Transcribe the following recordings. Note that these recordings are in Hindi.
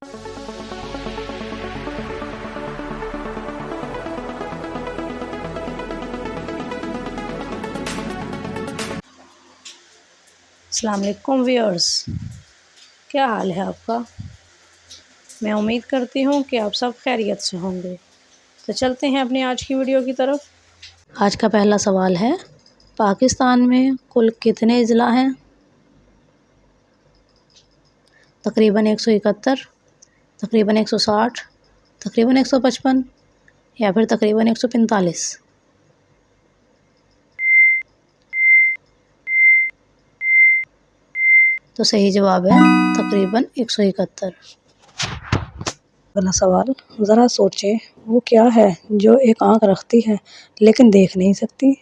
अस्सलाम वालेकुम व्यूअर्स, क्या हाल है आपका। मैं उम्मीद करती हूँ कि आप सब खैरियत से होंगे। तो चलते हैं अपनी आज की वीडियो की तरफ। आज का पहला सवाल है, पाकिस्तान में कुल कितने ज़िला हैं। तकरीबन 171, तकरीबन 160, तकरीबन 155 या फिर तकरीबन 145। तो सही जवाब है तकरीबन 171। अगला सवाल, ज़रा सोचें वो क्या है जो एक आँख रखती है लेकिन देख नहीं सकती।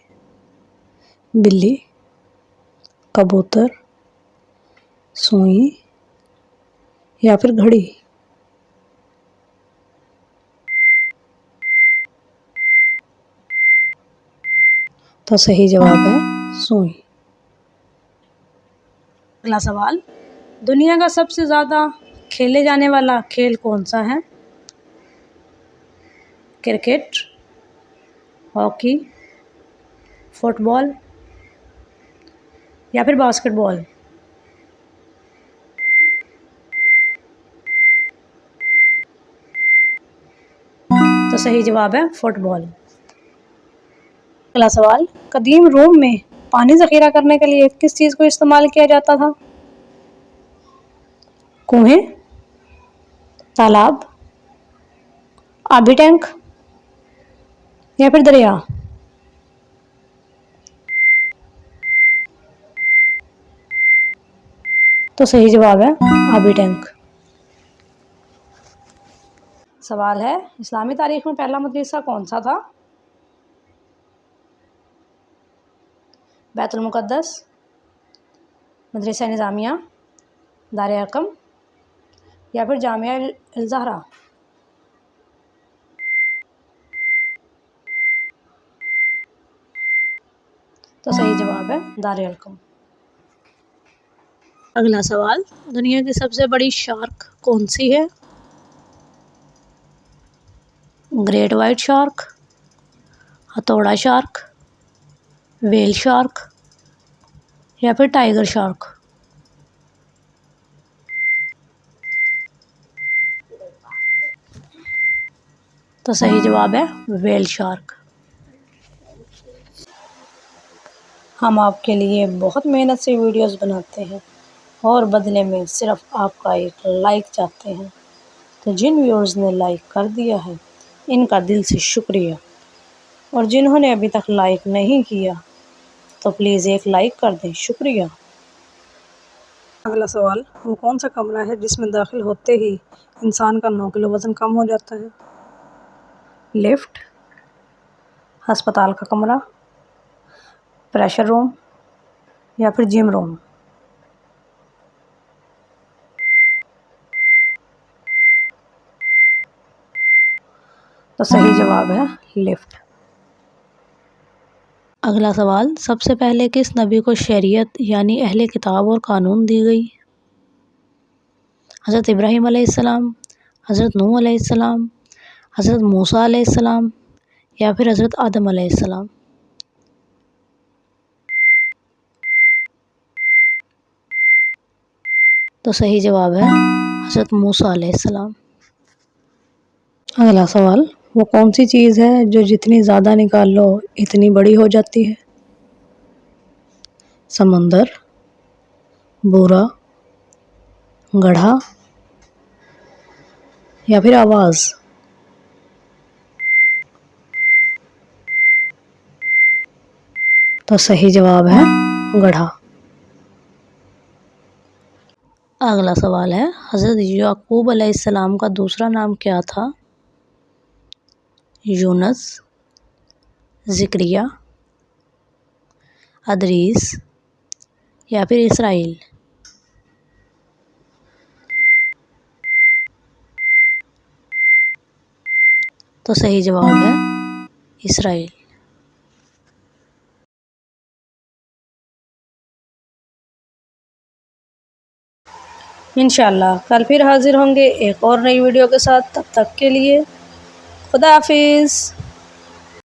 बिल्ली, कबूतर, सुई या फिर घड़ी। तो सही जवाब है सुई। अगला सवाल, दुनिया का सबसे ज़्यादा खेले जाने वाला खेल कौन सा है। क्रिकेट, हॉकी, फुटबॉल या फिर बास्केटबॉल। तो सही जवाब है फुटबॉल। अगला सवाल, कदीम रोम में पानी ज़ख़ीरा करने के लिए किस चीज़ को इस्तेमाल किया जाता था। कुएं, तालाब, आबी टैंक या फिर दरिया। तो सही जवाब है आबी टैंक। सवाल है, इस्लामी तारीख में पहला मदरसा कौन सा था। बैतुल मुक़द्दस, मदरसा निज़ामिया, दार अक़म या फिर जामिया अल ज़हरा। तो सही जवाब है दार अक़म। अगला सवाल, दुनिया की सबसे बड़ी शार्क कौन सी है। ग्रेट वाइट शार्क, हथौड़ा शार्क, वेल शार्क या फिर टाइगर शार्क। तो सही जवाब है वेल शार्क। हम आपके लिए बहुत मेहनत से वीडियोस बनाते हैं और बदले में सिर्फ आपका एक लाइक चाहते हैं। तो जिन व्यूअर्स ने लाइक कर दिया है इनका दिल से शुक्रिया, और जिन्होंने अभी तक लाइक नहीं किया तो प्लीज़ एक लाइक कर दें, शुक्रिया। अगला सवाल, वो कौन सा कमरा है जिसमें दाखिल होते ही इंसान का 9 किलो वज़न कम हो जाता है। लिफ्ट, अस्पताल का कमरा, प्रेशर रूम या फिर जिम रूम। तो सही जवाब है लिफ्ट। अगला सवाल, सबसे पहले किस नबी को शरीयत यानी अहले किताब और कानून दी गई। हज़रत इब्राहीम अलैहिस्सलाम, हज़रत नूह अलैहिस्सलाम, हज़रत मूसा अलैहिस्सलाम या फिर हज़रत आदम अलैहिस्सलाम। तो सही जवाब है हज़रत मूसा अलैहिस्सलाम। अगला सवाल, वो कौन सी चीज़ है जो जितनी ज़्यादा निकाल लो इतनी बड़ी हो जाती है। समंदर, बूरा, गड्ढा या फिर आवाज़। तो सही जवाब है गड्ढा। अगला सवाल है, हज़रत याकूब अलैहिस्सलाम का दूसरा नाम क्या था। यूनुस, ज़िक्रिया, अदरीस या फिर इसराइल। तो सही जवाब है इसराइल। इंशाल्लाह कल फिर हाज़िर होंगे एक और नई वीडियो के साथ। तब तक के लिए खुदा हाफिज़।